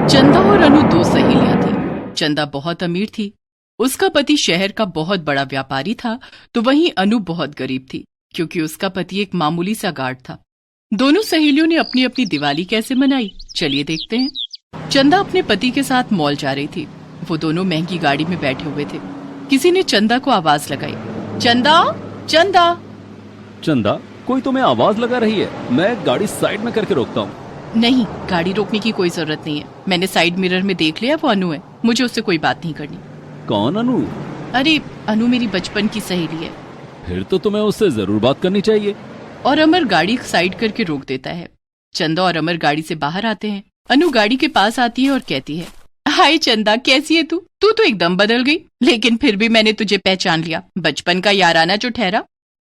चंदा और अनु दो सहेलियां थी। चंदा बहुत अमीर थी, उसका पति शहर का बहुत बड़ा व्यापारी था, तो वहीं अनु बहुत गरीब थी क्योंकि उसका पति एक मामूली सा गार्ड था। दोनों सहेलियों ने अपनी अपनी दिवाली कैसे मनाई, चलिए देखते हैं। चंदा अपने पति के साथ मॉल जा रही थी। वो दोनों महंगी गाड़ी में बैठे हुए थे। किसी ने चंदा को आवाज लगाई, चंदा चंदा। चंदा, कोई तुम्हें आवाज लगा रही है, मैं गाड़ी साइड में करके रोकता हूँ। नहीं, गाड़ी रोकने की कोई जरूरत नहीं है। मैंने साइड मिरर में देख लिया, वो अनु है। मुझे उससे कोई बात नहीं करनी। कौन अनु? अरे अनु मेरी बचपन की सहेली है। फिर तो तुम्हें उससे जरूर बात करनी चाहिए। और अमर गाड़ी साइड करके रोक देता है। चंदा और अमर गाड़ी से बाहर आते हैं। अनु गाड़ी के पास आती है और कहती है, हाय चंदा, कैसी है तू? तू तो एकदम बदल गई, लेकिन फिर भी मैंने तुझे पहचान लिया। बचपन का याराना जो ठहरा।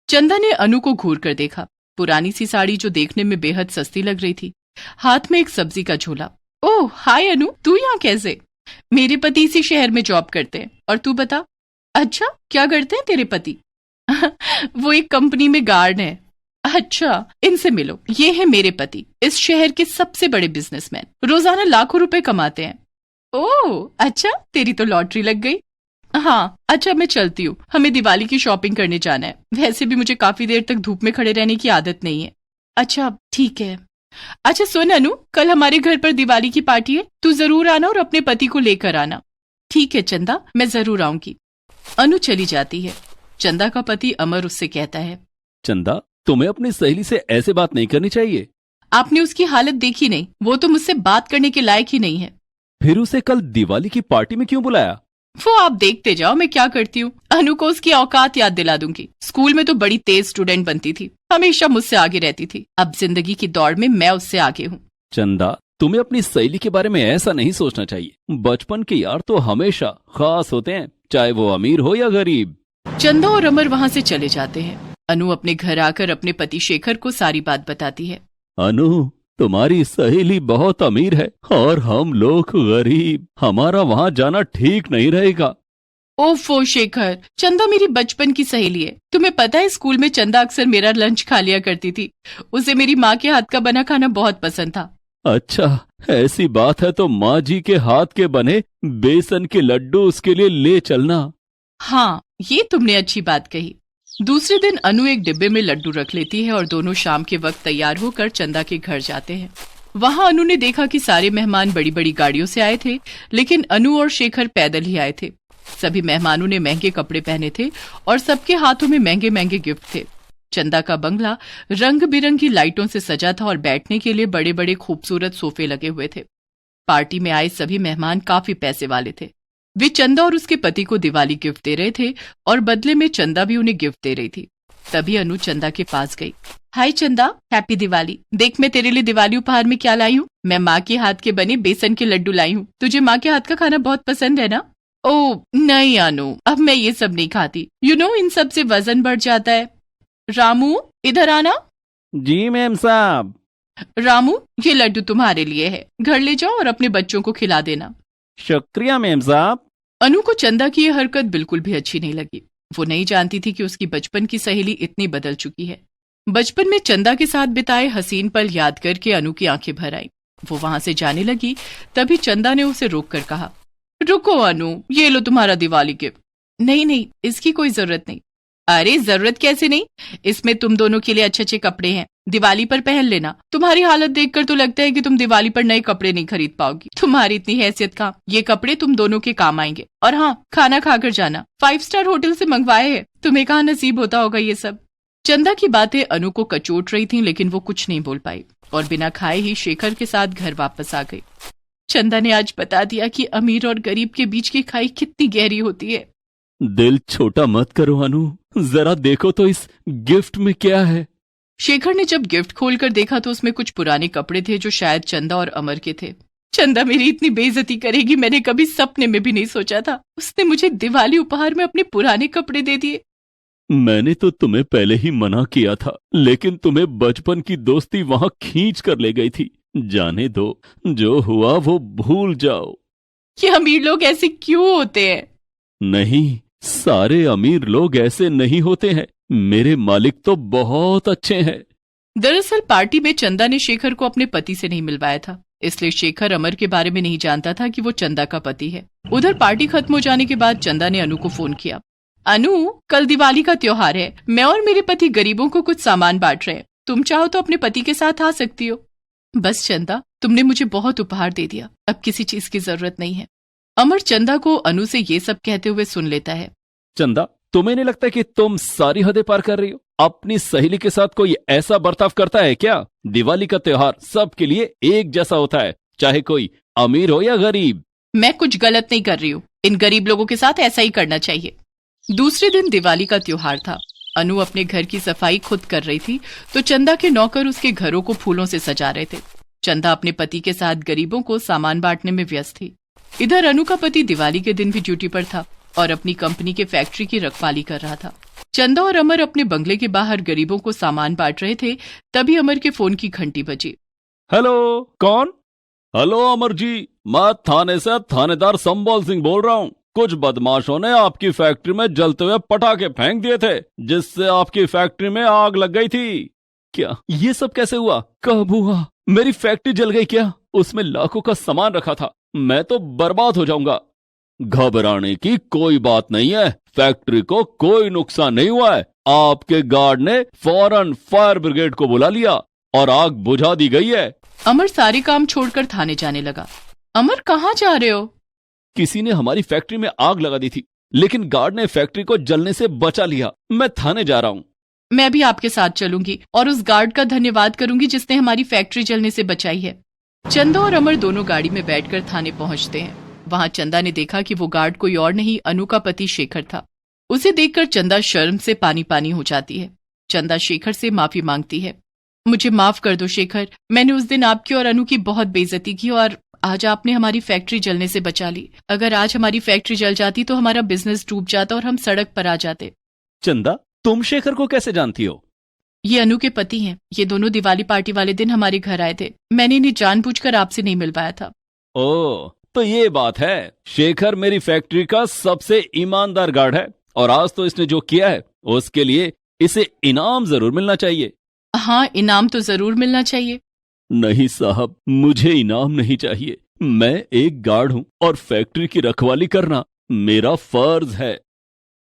चंदा ने अनु को घूर कर देखा। पुरानी सी साड़ी जो देखने में बेहद सस्ती लग रही थी, हाथ में एक सब्जी का झोला। ओह हाय अनु, तू यहाँ कैसे? मेरे पति इसी शहर में जॉब करते हैं। और तू बता? अच्छा, क्या करते हैं तेरे पति? वो एक कंपनी में गार्ड है। अच्छा, इनसे मिलो, ये है मेरे पति, इस शहर के सबसे बड़े बिजनेसमैन, रोजाना लाखों रुपए कमाते हैं। ओह अच्छा, तेरी तो लॉटरी लग गई। हाँ अच्छा, मैं चलती हूँ, हमें दिवाली की शॉपिंग करने जाना है। वैसे भी मुझे काफी देर तक धूप में खड़े रहने की आदत नहीं है। अच्छा ठीक है। अच्छा सुन अनु, कल हमारे घर पर दिवाली की पार्टी है, तू जरूर आना और अपने पति को लेकर आना। ठीक है चंदा, मैं जरूर आऊंगी। अनु चली जाती है। चंदा का पति अमर उससे कहता है, चंदा, तुम्हें अपनी सहेली से ऐसे बात नहीं करनी चाहिए। आपने उसकी हालत देखी नहीं, वो तो मुझसे बात करने के लायक ही नहीं है। फिर उसे कल दिवाली की पार्टी में क्यों बुलाया? वो आप देखते जाओ मैं क्या करती हूँ। अनु को उसकी औकात याद दिला दूंगी। स्कूल में तो बड़ी तेज स्टूडेंट बनती थी, हमेशा मुझसे आगे रहती थी। अब जिंदगी की दौड़ में मैं उससे आगे हूँ। चंदा, तुम्हें अपनी सहेली के बारे में ऐसा नहीं सोचना चाहिए। बचपन के यार तो हमेशा खास होते हैं, चाहे वो अमीर हो या गरीब। चंदा और अमर वहाँ से चले जाते हैं। अनु अपने घर आकर अपने पति शेखर को सारी बात बताती है। अनु, तुम्हारी सहेली बहुत अमीर है और हम लोग गरीब, हमारा वहाँ जाना ठीक नहीं रहेगा। ओफो शेखर, चंदा मेरी बचपन की सहेली है। तुम्हें पता है स्कूल में चंदा अक्सर मेरा लंच खा लिया करती थी। उसे मेरी माँ के हाथ का बना खाना बहुत पसंद था। अच्छा, ऐसी बात है तो माँ जी के हाथ के बने बेसन के लड्डू उसके लिए ले चलना। हाँ, ये तुमने अच्छी बात कही। दूसरे दिन अनु एक डिब्बे में लड्डू रख लेती है और दोनों शाम के वक्त तैयार होकर चंदा के घर जाते हैं। वहाँ अनु ने देखा कि सारे मेहमान बड़ी बड़ी गाड़ियों से आए थे, लेकिन अनु और शेखर पैदल ही आए थे। सभी मेहमानों ने महंगे कपड़े पहने थे और सबके हाथों में महंगे महंगे गिफ्ट थे। चंदा का बंगला रंग बिरंगी लाइटों से सजा था और बैठने के लिए बड़े बड़े खूबसूरत सोफे लगे हुए थे। पार्टी में आए सभी मेहमान काफी पैसे वाले थे। वे चंदा और उसके पति को दिवाली गिफ्ट दे रहे थे और बदले में चंदा भी उन्हें गिफ्ट दे रही थी। तभी अनु चंदा के पास गई। हाय चंदा, हैप्पी दिवाली। देख मैं तेरे लिए दिवाली उपहार में क्या लाई हूँ। मैं माँ के हाथ के बने बेसन के लड्डू लाई हूँ। तुझे माँ के हाथ का खाना बहुत पसंद है ना? ओह नहीं अनु, अब मैं ये सब नहीं खाती। इन सब से वजन बढ़ जाता है। रामू इधर आना। जी मैम साहब। रामू, ये लड्डू तुम्हारे लिए है, घर ले जाओ और अपने बच्चों को खिला देना। शुक्रिया मैम साहब। अनु को चंदा की यह हरकत बिल्कुल भी अच्छी नहीं लगी। वो नहीं जानती थी कि उसकी बचपन की सहेली इतनी बदल चुकी है। बचपन में चंदा के साथ बिताए हसीन पल याद करके अनु की आंखें भर आईं। वो वहां से जाने लगी, तभी चंदा ने उसे रोककर कहा, रुको अनु, ये लो तुम्हारा दिवाली गिफ्ट। नहीं नहीं, इसकी कोई जरूरत नहीं। अरे जरूरत कैसे नहीं, इसमें तुम दोनों के लिए अच्छे अच्छे कपड़े हैं, दिवाली पर पहन लेना। तुम्हारी हालत देखकर तो लगता है कि तुम दिवाली पर नए कपड़े नहीं खरीद पाओगी। तुम्हारी इतनी हैसियत का, ये कपड़े तुम दोनों के काम आएंगे। और हाँ, खाना खाकर जाना, 5 स्टार होटल से मंगवाए हैं। तुम्हें कहाँ नसीब होता होगा ये सब। चंदा की बातें अनु को कचोट रही थी, लेकिन वो कुछ नहीं बोल पाई और बिना खाए ही शेखर के साथ घर वापस आ गई। चंदा ने आज बता दिया कि अमीर और गरीब के बीच की खाई कितनी गहरी होती है। दिल छोटा मत करो अनु, जरा देखो तो इस गिफ्ट में क्या है। शेखर ने जब गिफ्ट खोलकर देखा तो उसमें कुछ पुराने कपड़े थे जो शायद चंदा और अमर के थे। चंदा मेरी इतनी बेइज्जती करेगी मैंने कभी सपने में भी नहीं सोचा था। उसने मुझे दिवाली उपहार में अपने पुराने कपड़े दे दिए। मैंने तो तुम्हें पहले ही मना किया था, लेकिन तुम्हें बचपन की दोस्ती वहां खींच कर ले गई थी। जाने दो, जो हुआ वो भूल जाओ। ये अमीर लोग ऐसे क्यों होते हैं? नहीं, सारे अमीर लोग ऐसे नहीं होते हैं। मेरे मालिक तो बहुत अच्छे हैं। दरअसल पार्टी में चंदा ने शेखर को अपने पति से नहीं मिलवाया था। इसलिए शेखर अमर के बारे में नहीं जानता था कि वो चंदा का पति है। उधर पार्टी खत्म हो जाने के बाद चंदा ने अनु को फोन किया। अनु, कल दिवाली का त्योहार है, मैं और मेरे पति गरीबों को कुछ सामान बांट रहे हैं, तुम चाहो तो अपने पति के साथ आ सकती हो। बस चंदा, तुमने मुझे बहुत उपहार दे दिया, अब किसी चीज की जरूरत नहीं है। अमर चंदा को अनु से ये सब कहते हुए सुन लेता है। चंदा, तुम्हें नहीं लगता कि तुम सारी हदें पार कर रही हो? अपनी सहेली के साथ कोई ऐसा बर्ताव करता है क्या? दिवाली का त्योहार सबके लिए एक जैसा होता है, चाहे कोई अमीर हो या गरीब। मैं कुछ गलत नहीं कर रही हूँ, इन गरीब लोगों के साथ ऐसा ही करना चाहिए। दूसरे दिन दिवाली का त्योहार था। अनु अपने घर की सफाई खुद कर रही थी तो चंदा के नौकर उसके घरों को फूलों से सजा रहे थे। चंदा अपने पति के साथ गरीबों को सामान बांटने में व्यस्त थी। इधर अनु का पति दिवाली के दिन भी ड्यूटी पर था और अपनी कंपनी के फैक्ट्री की रखवाली कर रहा था। चंदा और अमर अपने बंगले के बाहर गरीबों को सामान बांट रहे थे, तभी अमर के फोन की घंटी बजी। हेलो, कौन? हेलो अमर जी, मैं थाने से थानेदार संबल सिंह बोल रहा हूँ। कुछ बदमाशों ने आपकी फैक्ट्री में जलते हुए पटाखे फेंक दिए थे, जिससे आपकी फैक्ट्री में आग लग गई थी। क्या ये सब कैसे हुआ? कब हुआ? मेरी फैक्ट्री जल गई क्या? उसमें लाखों का सामान रखा था, मैं तो बर्बाद हो जाऊंगा। घबराने की कोई बात नहीं है, फैक्ट्री को कोई नुकसान नहीं हुआ है। आपके गार्ड ने फौरन फायर ब्रिगेड को बुला लिया और आग बुझा दी गई है। अमर सारे काम छोड़कर थाने जाने लगा। अमर, कहाँ जा रहे हो? किसी ने हमारी फैक्ट्री में आग लगा दी थी, लेकिन गार्ड ने फैक्ट्री को जलने से बचा लिया। मैं थाने जा रहा हूँ। मैं भी आपके साथ चलूंगी और उस गार्ड का धन्यवाद करूंगी जिसने हमारी फैक्ट्री जलने से बचाई है। चंदा और अमर दोनों गाड़ी में बैठकर थाने पहुंचते हैं। वहां चंदा ने देखा कि वो गार्ड कोई और नहीं, अनु का पति शेखर था। उसे देखकर चंदा शर्म से पानी पानी हो जाती है। चंदा शेखर से माफी मांगती है। मुझे माफ कर दो शेखर, मैंने उस दिन आपकी और अनु की बहुत बेइज्जती की और आज आपने हमारी फैक्ट्री जलने से बचा ली। अगर आज हमारी फैक्ट्री जल जाती तो हमारा बिजनेस डूब जाता और हम सड़क पर आ जाते। चंदा, तुम शेखर को कैसे जानती हो? ये अनु के पति हैं। ये दोनों दिवाली पार्टी वाले दिन हमारे घर आए थे। मैंने इन्हें जानबूझकर आपसे नहीं मिलवाया था। ओह, तो ये बात है। शेखर मेरी फैक्ट्री का सबसे ईमानदार गार्ड है और आज तो इसने जो किया है उसके लिए इसे इनाम जरूर मिलना चाहिए। हाँ, इनाम तो जरूर मिलना चाहिए। नहीं साहब, मुझे इनाम नहीं चाहिए। मैं एक गार्ड हूं और फैक्ट्री की रखवाली करना मेरा फर्ज है।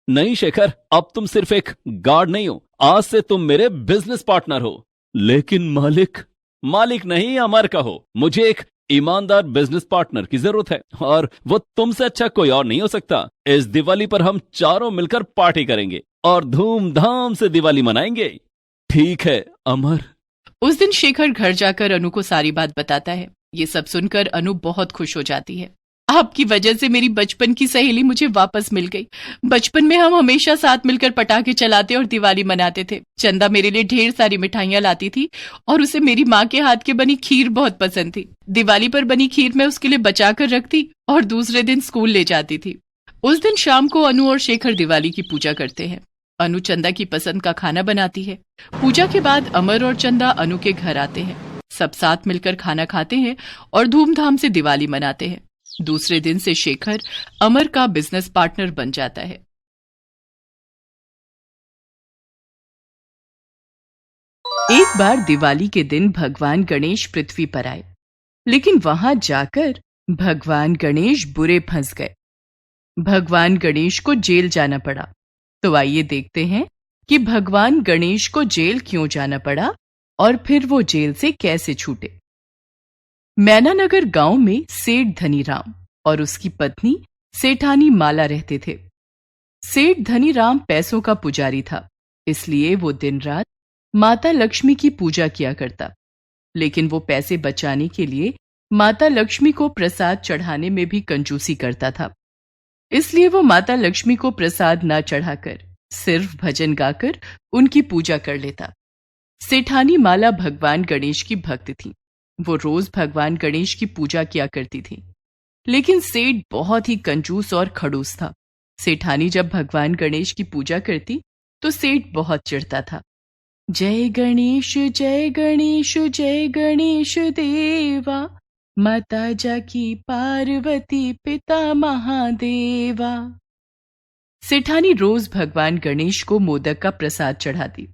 नहीं शेखर, अब तुम सिर्फ एक गार्ड नहीं हो, आज से तुम मेरे बिजनेस पार्टनर हो। लेकिन मालिक नहीं, अमर का हो। मुझे एक ईमानदार बिजनेस पार्टनर की जरूरत है और वो तुमसे अच्छा कोई और नहीं हो सकता। इस दिवाली पर हम चारों मिलकर पार्टी करेंगे और धूमधाम से दिवाली मनाएंगे। ठीक है अमर। उस दिन शेखर घर जाकर अनु को सारी बात बताता है। ये सब सुनकर अनु बहुत खुश हो जाती है। आपकी वजह से मेरी बचपन की सहेली मुझे वापस मिल गई। बचपन में हम हमेशा साथ मिलकर पटाखे चलाते और दिवाली मनाते थे। चंदा मेरे लिए ढेर सारी मिठाइयां लाती थी और उसे मेरी माँ के हाथ की बनी खीर बहुत पसंद थी। दिवाली पर बनी खीर मैं उसके लिए बचा कर रखती और दूसरे दिन स्कूल ले जाती थी। उस दिन शाम को अनु और शेखर दिवाली की पूजा करते हैं। अनु चंदा की पसंद का खाना बनाती है। पूजा के बाद अमर और चंदा अनु के घर आते हैं। सब साथ मिलकर खाना खाते हैं और धूमधाम से दिवाली मनाते हैं। दूसरे दिन से शेखर अमर का बिजनेस पार्टनर बन जाता है। एक बार दिवाली के दिन भगवान गणेश पृथ्वी पर आए, लेकिन वहां जाकर भगवान गणेश बुरे फंस गए। भगवान गणेश को जेल जाना पड़ा। तो आइए देखते हैं कि भगवान गणेश को जेल क्यों जाना पड़ा और फिर वो जेल से कैसे छूटे। मैनानगर गांव में सेठ धनीराम और उसकी पत्नी सेठानी माला रहते थे। सेठ धनीराम पैसों का पुजारी था, इसलिए वो दिन रात माता लक्ष्मी की पूजा किया करता। लेकिन वो पैसे बचाने के लिए माता लक्ष्मी को प्रसाद चढ़ाने में भी कंजूसी करता था। इसलिए वो माता लक्ष्मी को प्रसाद ना चढ़ाकर सिर्फ भजन गाकर उनकी पूजा कर लेता। सेठानी माला भगवान गणेश की भक्त थी। वो रोज भगवान गणेश की पूजा किया करती थी। लेकिन सेठ बहुत ही कंजूस और खड़ूस था। सेठानी जब भगवान गणेश की पूजा करती तो सेठ बहुत चिढ़ता था। जय गणेश जय गणेश जय गणेश देवा, माता जाकी पार्वती पिता महादेवा। सेठानी रोज भगवान गणेश को मोदक का प्रसाद चढ़ाती।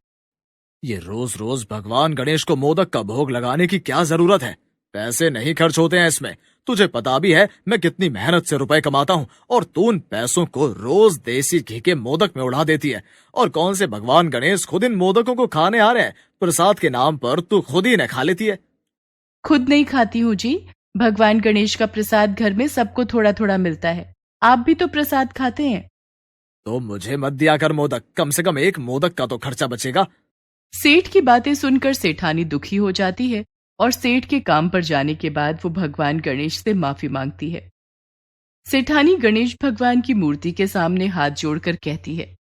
ये रोज रोज भगवान गणेश को मोदक का भोग लगाने की क्या जरूरत है? पैसे नहीं खर्च होते हैं इसमें। तुझे पता भी है मैं कितनी मेहनत से रुपए कमाता हूँ, और तू उन पैसों को रोज देसी घी के मोदक में उड़ा देती है। और कौन से भगवान गणेश खुद इन मोदकों को खाने आ रहे हैं? प्रसाद के नाम पर तू खुद ही न खा लेती है। खुद नहीं खाती हूँ जी। भगवान गणेश का प्रसाद घर में सबको थोड़ा थोड़ा मिलता है। आप भी तो प्रसाद खाते हैं। तो मुझे मत दिया कर मोदक, कम से कम एक मोदक का तो खर्चा बचेगा। सेठ की बातें सुनकर सेठानी दुखी हो जाती है और सेठ के काम पर जाने के बाद वो भगवान गणेश से माफी मांगती है। सेठानी गणेश भगवान की मूर्ति के सामने हाथ जोड़कर कहती है,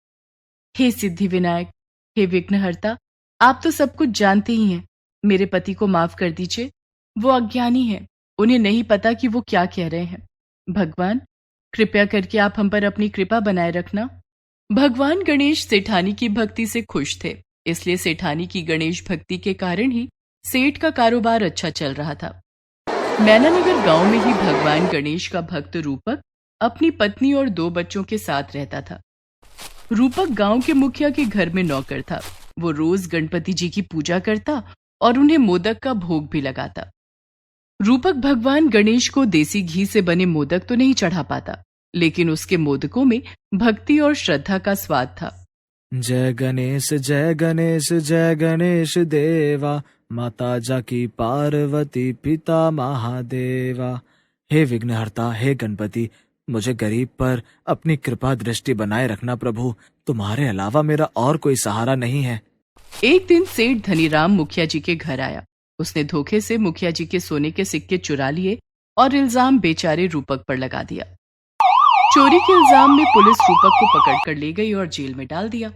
हे सिद्धि विनायक, हे विघ्नहर्ता, आप तो सब कुछ जानते ही हैं। मेरे पति को माफ कर दीजिए। वो अज्ञानी हैं, उन्हें नहीं पता कि वो क्या कह रहे हैं। भगवान, कृपया करके आप हम पर अपनी कृपा बनाए रखना। भगवान गणेश सेठानी की भक्ति से खुश थे, इसलिए सेठानी की गणेश भक्ति के कारण ही सेठ का कारोबार अच्छा चल रहा था। मैनानगर गांव में ही भगवान गणेश का भक्त रूपक अपनी पत्नी और 2 बच्चों के साथ रहता था। रूपक गांव के मुखिया के घर में नौकर था। वो रोज गणपति जी की पूजा करता और उन्हें मोदक का भोग भी लगाता। रूपक भगवान गणेश को देसी घी से बने मोदक तो नहीं चढ़ा पाता, लेकिन उसके मोदकों में भक्ति और श्रद्धा का स्वाद था। जय गणेश जय गणेश जय गणेश देवा, माता जाकी पार्वती पिता महादेवा। हे विघ्नहर्ता, हे गणपति, मुझे गरीब पर अपनी कृपा दृष्टि बनाए रखना प्रभु। तुम्हारे अलावा मेरा और कोई सहारा नहीं है। एक दिन सेठ धनीराम मुखिया जी के घर आया। उसने धोखे से मुखिया जी के सोने के सिक्के चुरा लिए और इल्जाम बेचारे रूपक पर लगा दिया। चोरी के इल्जाम में पुलिस रूपक को पकड़कर ले गई और जेल में डाल दिया।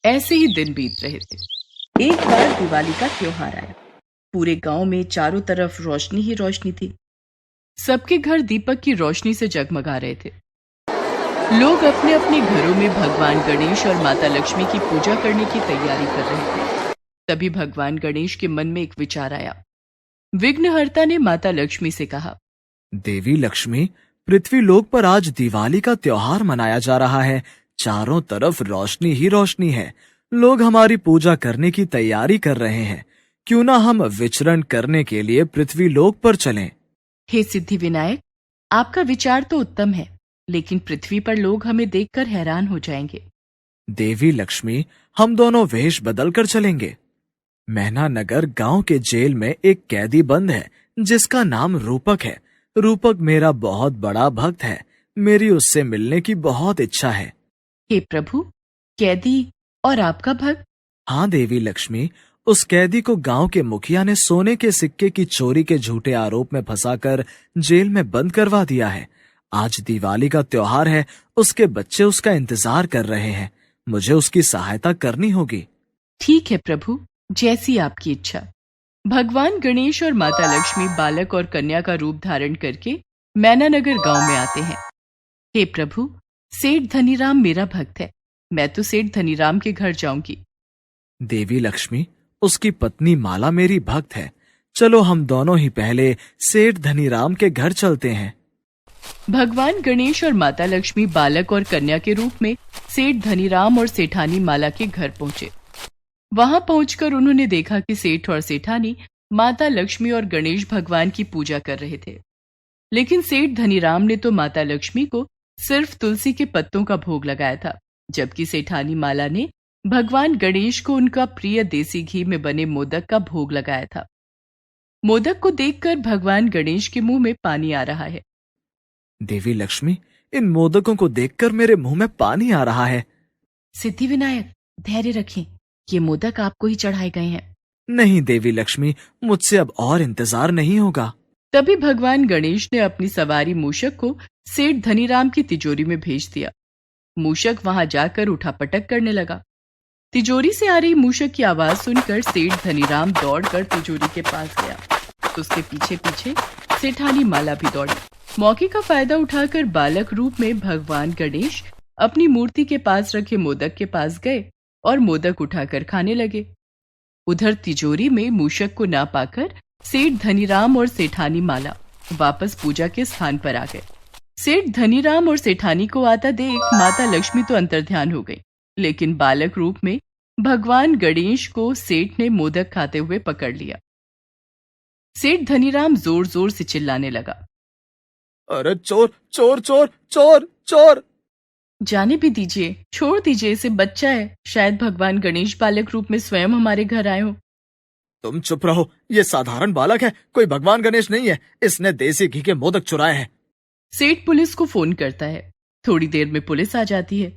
ऐसे ही दिन बीत रहे थे। एक बार दिवाली का त्योहार आया। पूरे गांव में चारों तरफ रोशनी ही रोशनी थी। सबके घर दीपक की रोशनी से जगमगा रहे थे। लोग अपने अपने घरों में भगवान गणेश और माता लक्ष्मी की पूजा करने की तैयारी कर रहे थे। तभी भगवान गणेश के मन में एक विचार आया। विघ्नहर्ता ने माता लक्ष्मी से कहा, देवी लक्ष्मी, पृथ्वी लोक पर आज दिवाली का त्योहार मनाया जा रहा है। चारों तरफ रोशनी ही रोशनी है। लोग हमारी पूजा करने की तैयारी कर रहे हैं। क्यों ना हम विचरण करने के लिए पृथ्वी लोक पर चलें? हे सिद्धि विनायक, आपका विचार तो उत्तम है, लेकिन पृथ्वी पर लोग हमें देखकर हैरान हो जाएंगे। देवी लक्ष्मी, हम दोनों वेश बदल कर चलेंगे। मैनानगर गांव के जेल में एक कैदी बंद है जिसका नाम रूपक है। रूपक मेरा बहुत बड़ा भक्त है। मेरी उससे मिलने की बहुत इच्छा है। हे प्रभु, कैदी और आपका भक्त? हाँ देवी लक्ष्मी, उस कैदी को गांव के मुखिया ने सोने के सिक्के की चोरी के झूठे आरोप में फंसाकर जेल में बंद करवा दिया है। आज दिवाली का त्योहार है। उसके बच्चे उसका इंतजार कर रहे हैं। मुझे उसकी सहायता करनी होगी। ठीक है प्रभु, जैसी आपकी इच्छा। भगवान गणेश और माता लक्ष्मी बालक और कन्या का रूप धारण करके मैनानगर गांव में आते हैं। हे प्रभु, सेठ धनीराम मेरा भक्त है। मैं तो सेठ धनीराम के घर जाऊंगी। देवी लक्ष्मी, उसकी पत्नी माला मेरी भक्त है। चलो हम दोनों ही पहले सेठ धनीराम के घर चलते हैं। भगवान गणेश और माता लक्ष्मी बालक और कन्या के रूप में सेठ धनीराम और सेठानी माला के घर पहुंचे। वहां पहुंचकर उन्होंने देखा कि सेठ और सेठानी माता लक्ष्मी और गणेश भगवान की पूजा कर रहे थे। लेकिन सेठ धनीराम ने तो माता लक्ष्मी को सिर्फ तुलसी के पत्तों का भोग लगाया था, जबकि सेठानी माला ने भगवान गणेश को उनका प्रिय देसी घी में बने मोदक का भोग लगाया था। मोदक को देखकर भगवान गणेश के मुंह में पानी आ रहा है। देवी लक्ष्मी, इन मोदकों को देखकर मेरे मुंह में पानी आ रहा है। सिद्धि विनायक, धैर्य रखें, ये मोदक आपको ही चढ़ाए गए हैं। नहीं देवी लक्ष्मी, मुझसे अब और इंतजार नहीं होगा। तभी भगवान गणेश ने अपनी सवारी मूषक को सेठ धनीराम की तिजोरी में भेज दिया। मूषक वहां जाकर उठापटक करने लगा। तिजोरी से आ रही मूषक की आवाज सुनकर सेठ धनीराम दौड़कर तिजोरी के पास गया। तो उसके पीछे पीछे सेठानी माला भी दौड़ी। मौके का फायदा उठाकर बालक रूप में भगवान गणेश अपनी मूर्ति के पास रखे मोदक के पास गए और मोदक उठाकर खाने लगे। उधर तिजोरी में मूषक को ना पाकर सेठ धनीराम और सेठानी माला वापस पूजा के स्थान पर आ गए। सेठ धनीराम और सेठानी को आता देख माता लक्ष्मी तो अंतर्ध्यान हो गई, लेकिन बालक रूप में भगवान गणेश को सेठ ने मोदक खाते हुए पकड़ लिया। सेठ धनीराम जोर जोर से चिल्लाने लगा। अरे चोर चोर चोर चोर चोर! जाने भी दीजिए, छोड़ दीजिए, इसे बच्चा है, शायद भगवान गणेश बालक रूप में स्वयं हमारे घर आए हो। तुम चुप रहो, ये साधारण बालक है, कोई भगवान गणेश नहीं है। इसने देसी घी के मोदक चुराए हैं। सेठ पुलिस को फोन करता है। थोड़ी देर में पुलिस आ जाती है।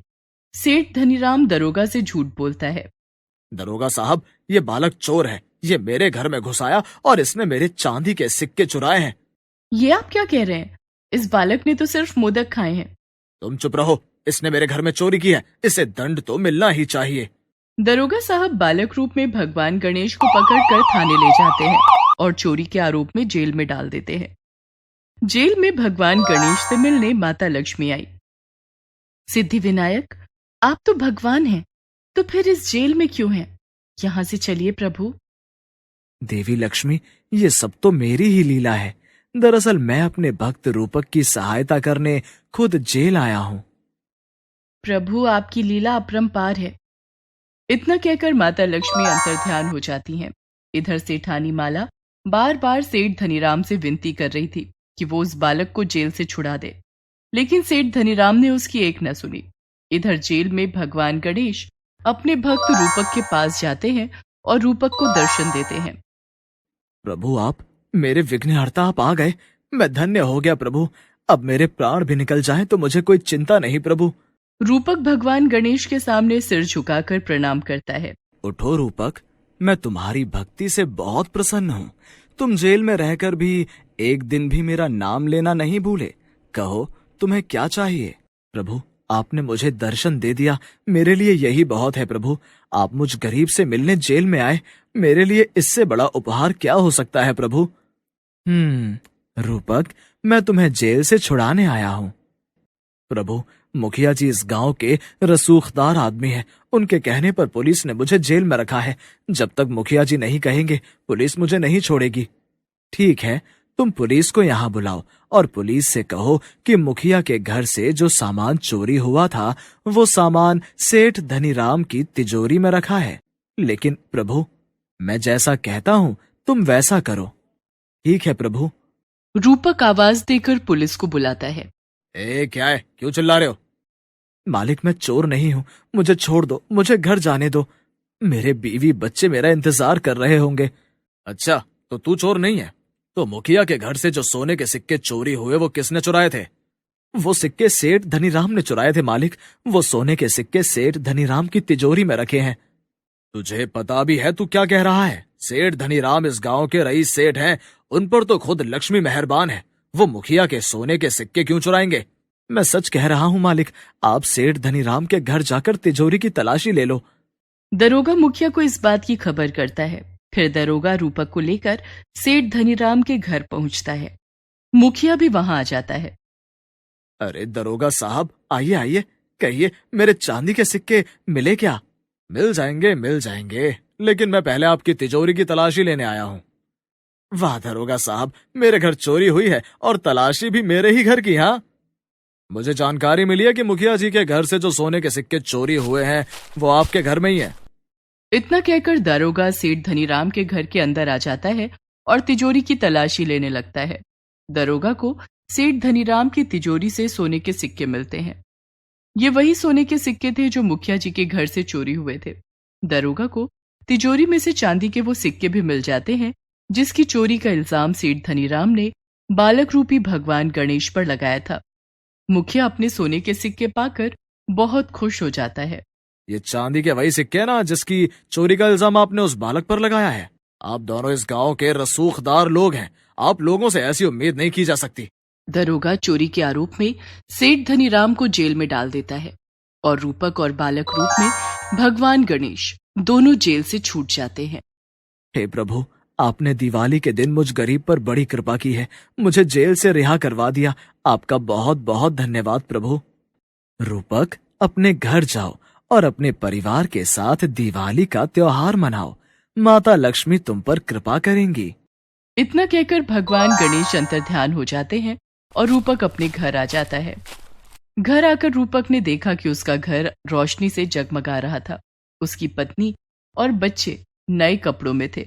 सेठ धनीराम दरोगा से झूठ बोलता है। दरोगा साहब, ये बालक चोर है। ये मेरे घर में घुस आया और इसने मेरे चांदी के सिक्के चुराए हैं। ये आप क्या कह रहे हैं? इस बालक ने तो सिर्फ मोदक खाए हैं। तुम चुप रहो, इसने मेरे घर में चोरी की है, इसे दंड तो मिलना ही चाहिए। दरोगा साहब बालक रूप में भगवान गणेश को पकड़कर थाने ले जाते हैं और चोरी के आरोप में जेल में डाल देते हैं। जेल में भगवान गणेश से मिलने माता लक्ष्मी आई। सिद्धि विनायक, आप तो भगवान हैं, तो फिर इस जेल में क्यों हैं? यहाँ से चलिए प्रभु। देवी लक्ष्मी, ये सब तो मेरी ही लीला है। दरअसल मैं अपने भक्त रूपक की सहायता करने खुद जेल आया हूँ। प्रभु, आपकी लीला अपरंपार है। इतना कहकर माता लक्ष्मी अंतर्ध्यान हो जाती हैं। इधर सेठानी माला बार बार सेठ धनीराम से विनती कर रही थी कि वो उस बालक को जेल से छुड़ा दे, लेकिन सेठ धनीराम ने उसकी एक न सुनी। इधर जेल में भगवान गणेश अपने भक्त रूपक के पास जाते हैं और रूपक को दर्शन देते हैं। प्रभु, आप मेरे विघ्नहर्ता, आप आ गए। मैं धन्य हो गया प्रभु। अब मेरे प्राण भी निकल जाएं तो मुझे कोई चिंता नहीं प्रभु। रूपक भगवान गणेश के सामने सिर झुकाकर प्रणाम करता है। उठो रूपक, मैं तुम्हारी भक्ति से बहुत प्रसन्न हूँ। तुम जेल में रहकर भी एक दिन भी मेरा नाम लेना नहीं भूले। कहो, तुम्हें क्या चाहिए? प्रभु, आपने मुझे दर्शन दे दिया, मेरे लिए यही बहुत है प्रभु। आप मुझ गरीब से मिलने जेल में आए, मेरे लिए इससे बड़ा उपहार क्या हो सकता है प्रभु? रूपक, मैं तुम्हें जेल से छुड़ाने आया हूँ। प्रभु, मुखिया जी इस गांव के रसूखदार आदमी हैं। उनके कहने पर पुलिस ने मुझे जेल में रखा है। जब तक मुखिया जी नहीं कहेंगे, पुलिस मुझे नहीं छोड़ेगी। ठीक है, तुम पुलिस को यहाँ बुलाओ और पुलिस से कहो कि मुखिया के घर से जो सामान चोरी हुआ था, वो सामान सेठ धनीराम की तिजोरी में रखा है। लेकिन प्रभु, मैं जैसा कहता हूँ तुम वैसा करो। ठीक है प्रभु। रूपक आवाज देकर पुलिस को बुलाता है। क्या है, क्यों चिल्ला रहे हो? मालिक, मैं चोर नहीं हूँ, मुझे छोड़ दो, मुझे घर जाने दो। मेरे बीवी बच्चे मेरा इंतजार कर रहे होंगे। अच्छा, तो तू चोर नहीं है? तो मुखिया के घर से जो सोने के सिक्के चोरी हुए वो किसने चुराए थे? वो सिक्के सेठ धनीराम ने चुराए थे मालिक। वो सोने के सिक्के सेठ धनीराम की तिजोरी में रखे हैं। तुझे पता भी है तू क्या कह रहा है? सेठ धनीराम इस गांव के रईस सेठ हैं, उन पर तो खुद लक्ष्मी मेहरबान है। वो मुखिया के सोने के सिक्के क्यों चुराएंगे? मैं सच कह रहा हूँ मालिक, आप सेठ धनीराम के घर जाकर तिजोरी की तलाशी ले लो। दरोगा मुखिया को इस बात की खबर करता है। फिर दरोगा रूपक को लेकर सेठ धनीराम के घर पहुंचता है। मुखिया भी वहां आ जाता है। अरे दरोगा साहब, आइए आइए, कहिए, मेरे चांदी के सिक्के मिले क्या? मिल जाएंगे, लेकिन मैं पहले आपकी तिजोरी की तलाशी लेने आया हूँ। वाह दरोगा साहब, मेरे घर चोरी हुई है और तलाशी भी मेरे ही घर की। हाँ, मुझे जानकारी मिली है कि मुखिया जी के घर से जो सोने के सिक्के चोरी हुए हैं वो आपके घर में ही है। इतना कहकर दरोगा सेठ धनीराम के घर के अंदर आ जाता है और तिजोरी की तलाशी लेने लगता है। दरोगा को सेठ धनीराम की तिजोरी से सोने के सिक्के मिलते हैं। ये वही सोने के सिक्के थे जो मुखिया जी के घर से चोरी हुए थे। दरोगा को तिजोरी में से चांदी के वो सिक्के भी मिल जाते हैं जिसकी चोरी का इल्जाम सेठ धनीराम ने बालक रूपी भगवान गणेश पर लगाया था। मुखिया अपने सोने के सिक्के पाकर बहुत खुश हो जाता है। ये चांदी के वही सिक्के ना जिसकी चोरी का इल्जाम आपने उस बालक पर लगाया है? आप दोनों इस गांव के रसूखदार लोग हैं, आप लोगों से ऐसी उम्मीद नहीं की जा सकती। दरोगा चोरी के आरोप में सेठ धनीराम को जेल में डाल देता है और रूपक और बालक रूप में भगवान गणेश दोनों जेल से छूट जाते हैं। हे प्रभु, आपने दिवाली के दिन मुझ गरीब पर बड़ी कृपा की है, मुझे जेल से रिहा करवा दिया। आपका बहुत बहुत धन्यवाद प्रभु। रूपक, अपने घर जाओ और अपने परिवार के साथ दिवाली का त्योहार मनाओ। माता लक्ष्मी तुम पर कृपा करेंगी। इतना कहकर भगवान गणेश अंतर्ध्यान हो जाते हैं और रूपक अपने घर आ जाता है। घर आकर रूपक ने देखा कि उसका घर रोशनी से जगमगा रहा था। उसकी पत्नी और बच्चे नए कपड़ों में थे।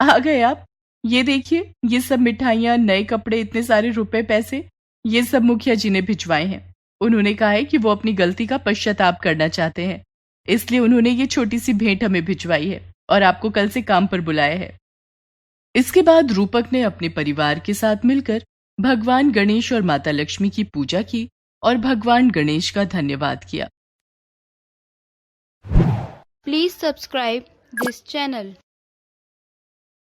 आ गए आप? ये देखिए, ये सब मिठाइयाँ, नए कपड़े, इतने सारे रुपए पैसे, ये सब मुखिया जी ने भिजवाए हैं। उन्होंने कहा है कि वो अपनी गलती का पश्चाताप करना चाहते हैं, इसलिए उन्होंने ये छोटी सी भेंट हमें भिजवाई है और आपको कल से काम पर बुलाया है। इसके बाद रूपक ने अपने परिवार के साथ मिलकर भगवान गणेश और माता लक्ष्मी की पूजा की और भगवान गणेश का धन्यवाद किया। Please subscribe this channel.